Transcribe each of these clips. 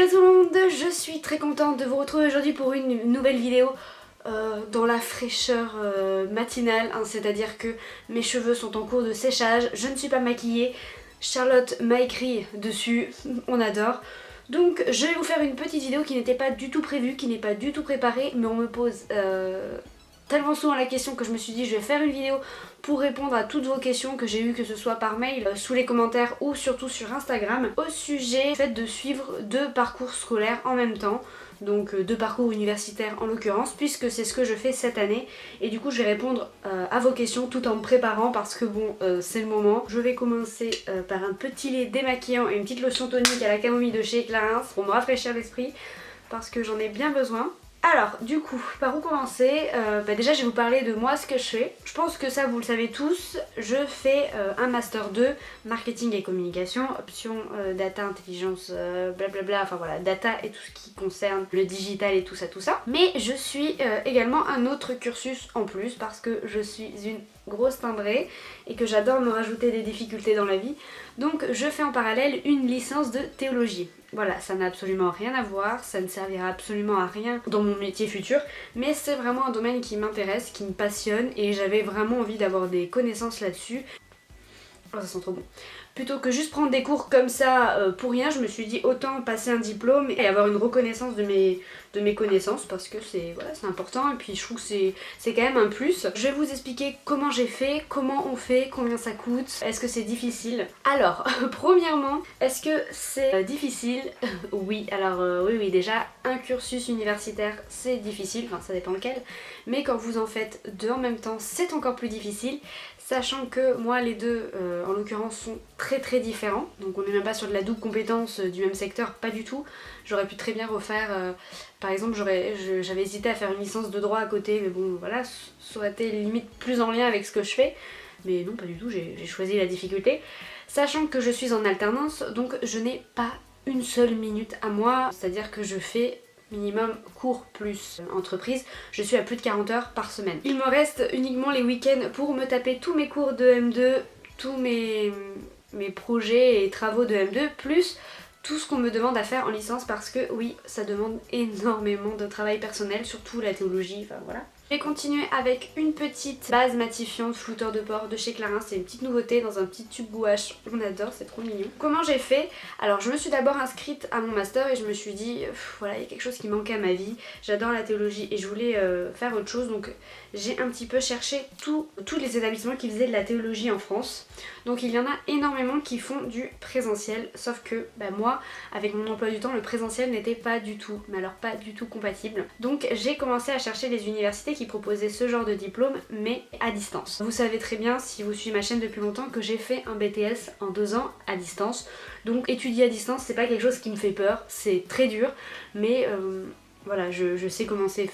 Hello tout le monde, je suis très contente de vous retrouver aujourd'hui pour une nouvelle vidéo dans la fraîcheur matinale, hein, c'est-à-dire que mes cheveux sont en cours de séchage, je ne suis pas maquillée, Charlotte m'a écrit dessus, on adore. Donc je vais vous faire une petite vidéo qui n'était pas du tout prévue, qui n'est pas du tout préparée, mais on me pose tellement souvent la question que je me suis dit je vais faire une vidéo pour répondre à toutes vos questions que j'ai eues, que ce soit par mail, sous les commentaires ou surtout sur Instagram, au sujet du fait de suivre deux parcours scolaires en même temps. Donc deux parcours universitaires en l'occurrence, puisque c'est ce que je fais cette année. Et du coup je vais répondre à vos questions tout en me préparant parce que bon c'est le moment. Je vais commencer par un petit lait démaquillant et une petite lotion tonique à la camomille de chez Clarins pour me rafraîchir l'esprit parce que j'en ai bien besoin. Alors du coup, par où commencer? Déjà je vais vous parler de moi, ce que je fais. Je pense que ça vous le savez tous, je fais un Master 2 Marketing et Communication, option Data, Intelligence, blablabla, enfin voilà, Data et tout ce qui concerne le digital et tout ça. Mais je suis également un autre cursus en plus parce que je suis une grosse timbrée et que j'adore me rajouter des difficultés dans la vie. Donc je fais en parallèle une licence de théologie. Voilà, ça n'a absolument rien à voir, ça ne servira absolument à rien dans mon métier futur, mais c'est vraiment un domaine qui m'intéresse, qui me passionne et j'avais vraiment envie d'avoir des connaissances là-dessus. Oh, ça sent trop bon. Plutôt que juste prendre des cours comme ça pour rien, je me suis dit autant passer un diplôme et avoir une reconnaissance de mes connaissances parce que c'est voilà, c'est important et puis je trouve que c'est quand même un plus. Je vais vous expliquer comment j'ai fait, comment on fait, combien ça coûte, est-ce que c'est difficile. Alors, premièrement, est-ce que c'est difficile? Oui, alors oui, déjà, un cursus universitaire c'est difficile, enfin ça dépend lequel, mais quand vous en faites deux en même temps, c'est encore plus difficile. Sachant que moi les deux en l'occurrence sont très différents, donc on n'est même pas sur de la double compétence du même secteur, pas du tout. J'aurais pu très bien refaire, par exemple j'avais hésité à faire une licence de droit à côté, mais bon voilà, ça aurait été limite plus en lien avec ce que je fais, mais non pas du tout, j'ai choisi la difficulté. Sachant que je suis en alternance, donc je n'ai pas une seule minute à moi, c'est-à-dire que je fais minimum cours plus entreprise, je suis à plus de 40 heures par semaine. Il me reste uniquement les week-ends pour me taper tous mes cours de M2, tous mes projets et travaux de M2, plus tout ce qu'on me demande à faire en licence parce que oui, ça demande énormément de travail personnel, surtout la théologie, enfin voilà. Je vais continuer avec une petite base matifiante flouteur de pores de chez Clarins, c'est une petite nouveauté dans un petit tube gouache, on adore, c'est trop mignon. Comment j'ai fait? Alors je me suis d'abord inscrite à mon master et je me suis dit voilà, il y a quelque chose qui manquait à ma vie, j'adore la théologie et je voulais faire autre chose, donc j'ai un petit peu cherché tous les établissements qui faisaient de la théologie en France. Donc il y en a énormément qui font du présentiel, sauf que moi avec mon emploi du temps le présentiel n'était pas du tout, mais alors pas du tout compatible. Donc j'ai commencé à chercher les universités qui proposaient ce genre de diplôme mais à distance. Vous savez très bien si vous suivez ma chaîne depuis longtemps que j'ai fait un BTS en 2 ans à distance. Donc étudier à distance c'est pas quelque chose qui me fait peur, c'est très dur mais voilà, je sais commencer,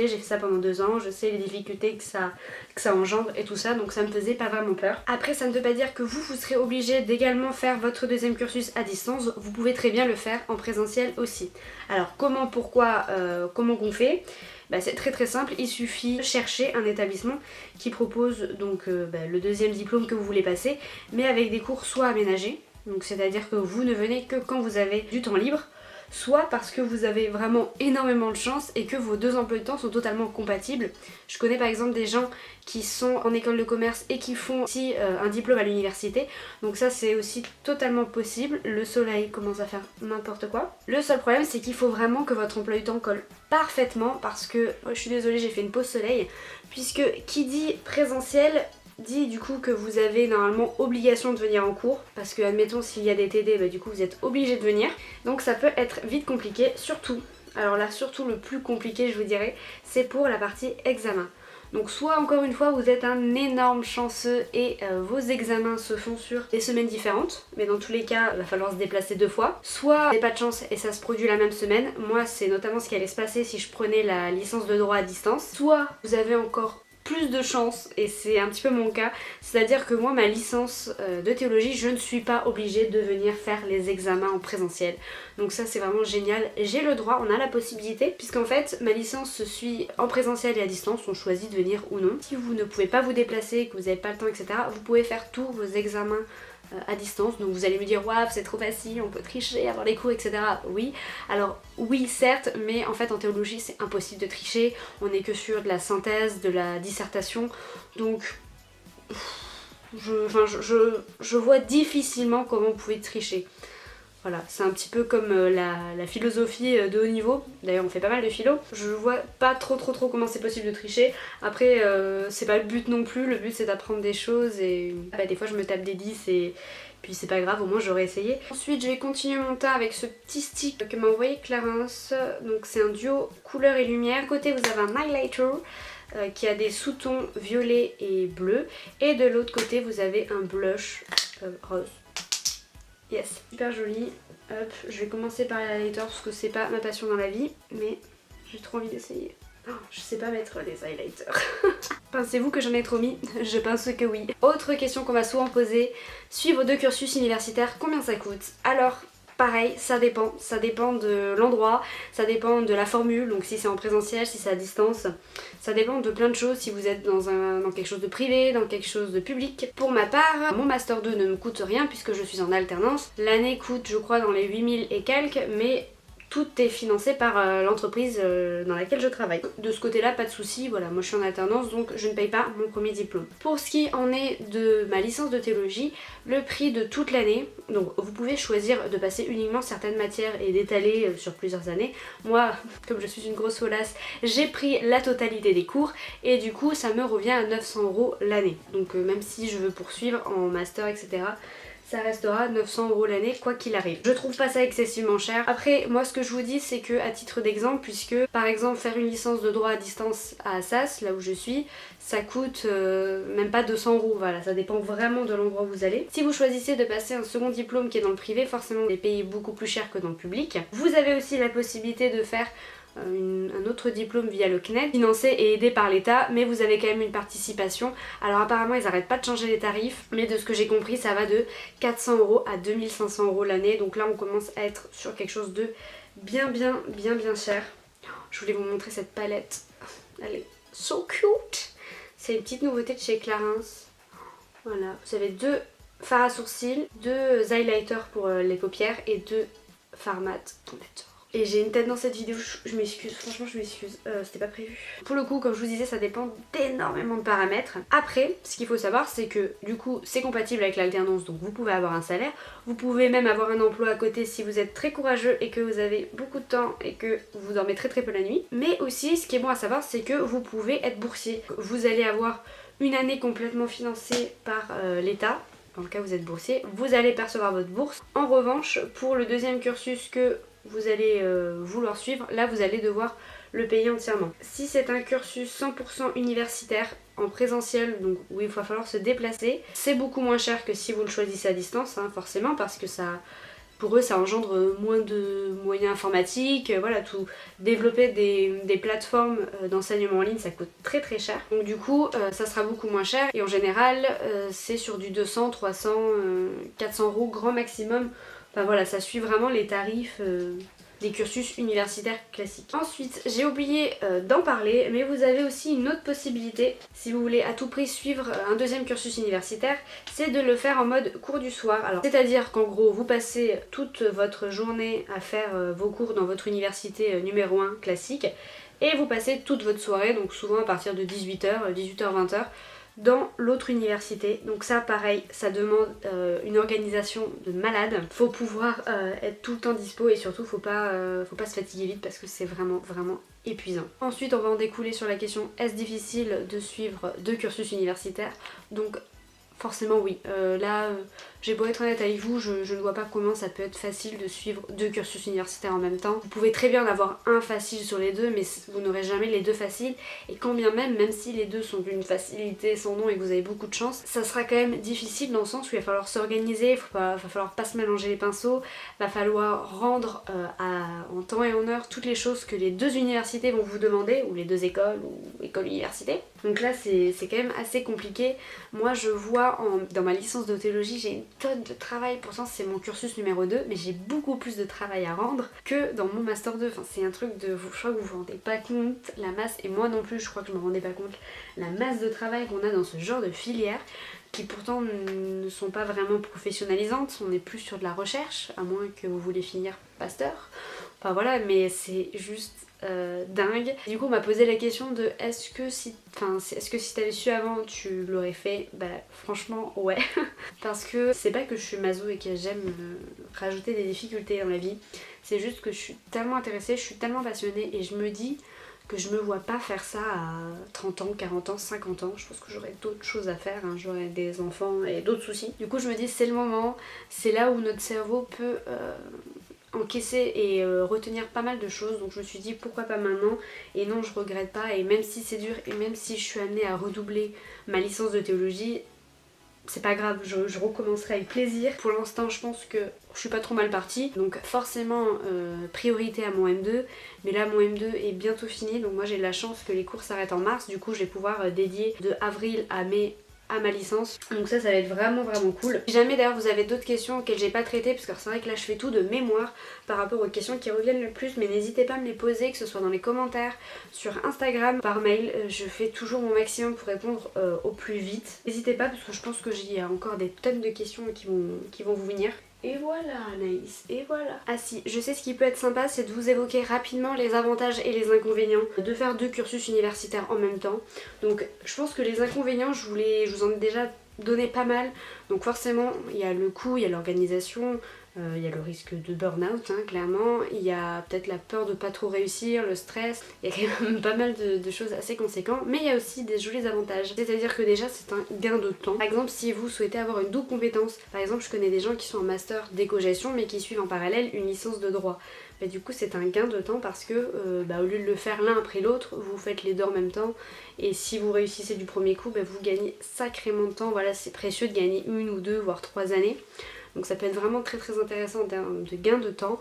j'ai fait ça pendant 2 ans, je sais les difficultés que ça engendre et tout ça, donc ça me faisait pas vraiment peur. Après ça ne veut pas dire que vous serez obligé d'également faire votre deuxième cursus à distance, vous pouvez très bien le faire en présentiel aussi. Alors comment, pourquoi, comment qu'on fait? C'est très simple, il suffit de chercher un établissement qui propose donc le deuxième diplôme que vous voulez passer, mais avec des cours soit aménagés, donc c'est-à-dire que vous ne venez que quand vous avez du temps libre, soit parce que vous avez vraiment énormément de chance et que vos deux emplois de temps sont totalement compatibles. Je connais par exemple des gens qui sont en école de commerce et qui font aussi un diplôme à l'université, donc ça c'est aussi totalement possible. Le soleil commence à faire n'importe quoi. Le seul problème c'est qu'il faut vraiment que votre emploi du temps colle parfaitement parce que, je suis désolée j'ai fait une pause soleil, puisque qui dit présentiel dit du coup que vous avez normalement obligation de venir en cours parce que admettons s'il y a des TD du coup vous êtes obligé de venir, donc ça peut être vite compliqué, surtout le plus compliqué je vous dirais c'est pour la partie examen. Donc soit encore une fois vous êtes un énorme chanceux et vos examens se font sur des semaines différentes, mais dans tous les cas il va falloir se déplacer 2 fois, soit vous n'avez pas de chance et ça se produit la même semaine, moi c'est notamment ce qui allait se passer si je prenais la licence de droit à distance, soit vous avez encore plus de chance et c'est un petit peu mon cas, c'est-à-dire que moi ma licence de théologie je ne suis pas obligée de venir faire les examens en présentiel, donc ça c'est vraiment génial, j'ai le droit, on a la possibilité puisqu'en fait ma licence se suit en présentiel et à distance, on choisit de venir ou non. Si vous ne pouvez pas vous déplacer, que vous n'avez pas le temps etc, vous pouvez faire tous vos examens à distance. Donc vous allez me dire waouh c'est trop facile, on peut tricher, avoir les cours, etc. Oui, alors oui certes, mais en fait en théologie c'est impossible de tricher, on n'est que sur de la synthèse, de la dissertation, donc je vois difficilement comment vous pouvez tricher. Voilà, c'est un petit peu comme la philosophie de haut niveau. D'ailleurs on fait pas mal de philo. Je vois pas trop comment c'est possible de tricher. Après c'est pas le but non plus, le but c'est d'apprendre des choses et bah, des fois je me tape des 10 et puis c'est pas grave, au moins j'aurais essayé. Ensuite je vais continuer mon tas avec ce petit stick que m'a envoyé Clarence. Donc c'est un duo couleur et lumière. Côté vous avez un highlighter qui a des sous-tons violets et bleus. Et de l'autre côté vous avez un blush rose. Yes, super joli. Hop, je vais commencer par les highlighters parce que c'est pas ma passion dans la vie, mais j'ai trop envie d'essayer. Oh, je sais pas mettre les highlighters. Pensez-vous que j'en ai trop mis? Je pense que oui. Autre question qu'on m'a souvent posée, suivre 2 cursus universitaires, combien ça coûte? Alors, pareil, ça dépend de l'endroit, ça dépend de la formule, donc si c'est en présentiel, si c'est à distance, ça dépend de plein de choses, si vous êtes dans quelque chose de privé, dans quelque chose de public. Pour ma part, mon Master 2 ne me coûte rien puisque je suis en alternance. L'année coûte je crois dans les 8000 et quelques, mais tout est financé par l'entreprise dans laquelle je travaille. De ce côté-là, pas de souci. Voilà, moi je suis en alternance donc je ne paye pas mon premier diplôme. Pour ce qui en est de ma licence de théologie, le prix de toute l'année, donc vous pouvez choisir de passer uniquement certaines matières et d'étaler sur plusieurs années. Moi, comme je suis une grosse folasse, j'ai pris la totalité des cours et du coup ça me revient à 900 € l'année. Donc même si je veux poursuivre en master, etc., ça restera 900 € l'année quoi qu'il arrive. Je trouve pas ça excessivement cher. Après moi ce que je vous dis c'est que à titre d'exemple, puisque par exemple faire une licence de droit à distance à Assas, là où je suis, ça coûte même pas 200 €, voilà, ça dépend vraiment de l'endroit où vous allez. Si vous choisissez de passer un second diplôme qui est dans le privé, forcément vous allez payer beaucoup plus cher que dans le public. Vous avez aussi la possibilité de faire un autre diplôme via le CNED, financé et aidé par l'État, mais vous avez quand même une participation. Alors apparemment ils arrêtent pas de changer les tarifs, mais de ce que j'ai compris ça va de 400 € à 2500 € l'année, donc là on commence à être sur quelque chose de bien cher. Je voulais vous montrer cette palette, elle est so cute. C'est une petite nouveauté de chez Clarins. Voilà, vous avez 2 fards à sourcils, 2 highlighters pour les paupières et 2 fards mat tonnateur. Et j'ai une tête dans cette vidéo, je m'excuse, franchement je m'excuse, c'était pas prévu. Pour le coup, comme je vous disais, ça dépend d'énormément de paramètres. Après, ce qu'il faut savoir, c'est que du coup, c'est compatible avec l'alternance, donc vous pouvez avoir un salaire. Vous pouvez même avoir un emploi à côté si vous êtes très courageux et que vous avez beaucoup de temps et que vous dormez très peu la nuit. Mais aussi, ce qui est bon à savoir, c'est que vous pouvez être boursier. Vous allez avoir une année complètement financée par l'État. Dans le cas où vous êtes boursier, vous allez percevoir votre bourse. En revanche, pour le deuxième cursus que vous allez vouloir suivre, là vous allez devoir le payer entièrement. Si c'est un cursus 100% universitaire en présentiel, donc où il va falloir se déplacer, c'est beaucoup moins cher que si vous le choisissez à distance, hein, forcément, parce que ça, pour eux ça engendre moins de moyens informatiques, voilà, tout. Développer des plateformes d'enseignement en ligne ça coûte très cher, donc du coup ça sera beaucoup moins cher et en général c'est sur du 200, 300, 400 € grand maximum. Enfin voilà, ça suit vraiment les tarifs des cursus universitaires classiques. Ensuite, j'ai oublié d'en parler, mais vous avez aussi une autre possibilité, si vous voulez à tout prix suivre un deuxième cursus universitaire, c'est de le faire en mode cours du soir. Alors, c'est-à-dire qu'en gros, vous passez toute votre journée à faire vos cours dans votre université numéro 1 classique, et vous passez toute votre soirée, donc souvent à partir de 18h, 18h-20h, dans l'autre université. Donc ça pareil, ça demande une organisation de malade. Faut pouvoir être tout le temps dispo et surtout faut pas se fatiguer vite parce que c'est vraiment épuisant. Ensuite on va en découler sur la question, est-ce difficile de suivre 2 cursus universitaires? Donc forcément oui. J'ai beau être honnête avec vous, je ne vois pas comment ça peut être facile de suivre 2 cursus universitaires en même temps. Vous pouvez très bien en avoir un facile sur les 2, mais vous n'aurez jamais les 2 faciles. Et quand bien même si les 2 sont d'une facilité sans nom et que vous avez beaucoup de chance, ça sera quand même difficile dans le sens où il va falloir s'organiser, va falloir pas se mélanger les pinceaux, va falloir rendre en temps et en heure toutes les choses que les 2 universités vont vous demander, ou les 2 écoles, ou école-université. Donc là c'est quand même assez compliqué. Moi je vois dans ma licence de théologie, j'ai une tonne de travail, pourtant c'est mon cursus numéro 2, mais j'ai beaucoup plus de travail à rendre que dans mon master 2. Enfin c'est un truc de, je crois que vous vous rendez pas compte, la masse, et moi non plus je crois que je me rendais pas compte, la masse de travail qu'on a dans ce genre de filière. qui pourtant ne sont pas vraiment professionnalisantes. On est plus sur de la recherche, à moins que vous voulez finir pasteur. Enfin voilà, mais c'est juste dingue. Du coup on m'a posé la question de est-ce que si t'avais su avant tu l'aurais fait? Bah franchement ouais. Parce que c'est pas que je suis maso et que j'aime rajouter des difficultés dans la vie, c'est juste que je suis tellement intéressée, je suis tellement passionnée et je me dis que je me vois pas faire ça à 30 ans, 40 ans, 50 ans. Je pense que j'aurais d'autres choses à faire, hein. J'aurais des enfants et d'autres soucis. Du coup je me dis c'est le moment, c'est là où notre cerveau peut encaisser et retenir pas mal de choses, donc je me suis dit pourquoi pas maintenant, et non je regrette pas, et même si c'est dur et même si je suis amenée à redoubler ma licence de théologie, c'est pas grave, je recommencerai avec plaisir. Pour l'instant je pense que je suis pas trop mal partie, donc forcément priorité à mon M2, mais là mon M2 est bientôt fini, donc moi j'ai de la chance que les cours s'arrêtent en mars, du coup je vais pouvoir dédier de avril à mai à ma licence, donc ça va être vraiment cool. Si jamais d'ailleurs vous avez d'autres questions auxquelles j'ai pas traité, parce que c'est vrai que là je fais tout de mémoire par rapport aux questions qui reviennent le plus, mais n'hésitez pas à me les poser, que ce soit dans les commentaires, sur Instagram, par mail, je fais toujours mon maximum pour répondre au plus vite. N'hésitez pas parce que je pense que j'ai encore des tonnes de questions qui vont vous venir. Et voilà Anaïs, et voilà. Ah si, je sais ce qui peut être sympa, c'est de vous évoquer rapidement les avantages et les inconvénients de faire 2 cursus universitaires en même temps. Donc je pense que les inconvénients, je vous en ai déjà donné pas mal. Donc forcément, il y a le coût, il y a l'organisation, il y a le risque de burn-out, hein, clairement. Il y a peut-être la peur de pas trop réussir, le stress. Il y a quand même pas mal de choses assez conséquentes. Mais il y a aussi des jolis avantages. C'est-à-dire que déjà, c'est un gain de temps. Par exemple, si vous souhaitez avoir une double compétence, par exemple, je connais des gens qui sont en master d'éco-gestion mais qui suivent en parallèle une licence de droit. Mais du coup, c'est un gain de temps parce que au lieu de le faire l'un après l'autre, vous faites les deux en même temps. Et si vous réussissez du premier coup, vous gagnez sacrément de temps. Voilà, c'est précieux de gagner 1 ou 2 voire 3 années. Donc ça peut être vraiment très intéressant en termes de gain de temps.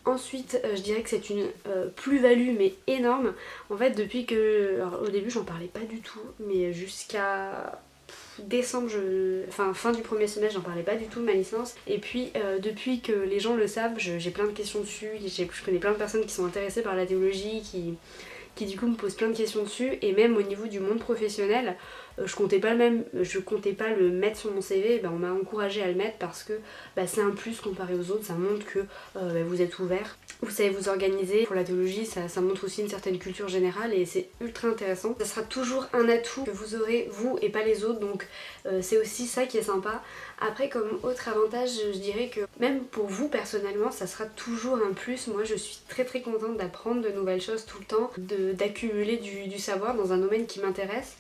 Ensuite, je dirais que c'est une plus-value mais énorme. En fait, depuis que... Alors, au début, j'en parlais pas du tout, mais jusqu'à décembre, fin du premier semestre, j'en parlais pas du tout de ma licence. Et puis, depuis que les gens le savent, j'ai plein de questions dessus. Je connais plein de personnes qui sont intéressées par la théologie, qui du coup me posent plein de questions dessus. Et même au niveau du monde professionnel, je comptais pas le mettre sur mon CV, on m'a encouragée à le mettre parce que c'est un plus comparé aux autres, ça montre que vous êtes ouvert, vous savez vous organiser. Pour la théologie, ça montre aussi une certaine culture générale et c'est ultra intéressant. Ça sera toujours un atout que vous aurez vous et pas les autres, donc c'est aussi ça qui est sympa. Après, comme autre avantage, je dirais que même pour vous personnellement, ça sera toujours un plus. Moi je suis très contente d'apprendre de nouvelles choses tout le temps, d'accumuler du savoir dans un domaine qui m'intéresse.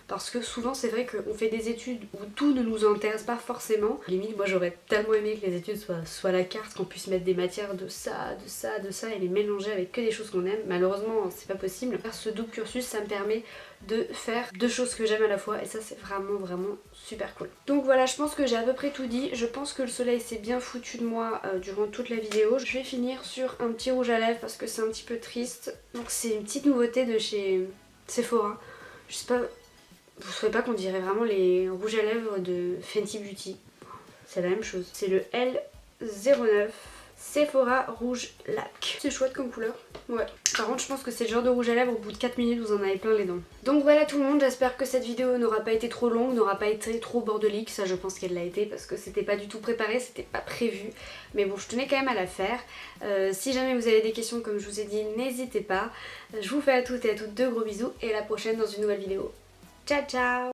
Parce que souvent c'est vrai qu'on fait des études où tout ne nous intéresse pas forcément. Limite moi j'aurais tellement aimé que les études soient la carte, qu'on puisse mettre des matières de ça et les mélanger avec que des choses qu'on aime. Malheureusement c'est pas possible. Faire ce double cursus ça me permet de faire 2 choses que j'aime à la fois et ça c'est vraiment super cool. Donc voilà, je pense que j'ai à peu près tout dit. Je pense que le soleil s'est bien foutu de moi durant toute la vidéo. Je vais finir sur un petit rouge à lèvres parce que c'est un petit peu triste. Donc c'est une petite nouveauté de chez Sephora. Je sais pas... Vous ne savez pas qu'on dirait vraiment les rouges à lèvres de Fenty Beauty. C'est la même chose. C'est le L09 Sephora Rouge Lac. C'est chouette comme couleur. Ouais. Par contre, je pense que c'est le genre de rouge à lèvres, au bout de 4 minutes, vous en avez plein les dents. Donc voilà tout le monde, j'espère que cette vidéo n'aura pas été trop longue, n'aura pas été trop bordelique. Ça, je pense qu'elle l'a été parce que c'était pas du tout préparé, c'était pas prévu. Mais bon, je tenais quand même à la faire. Si jamais vous avez des questions, comme je vous ai dit, n'hésitez pas. Je vous fais à toutes et à toutes de gros bisous et à la prochaine dans une nouvelle vidéo. Ciao ciao!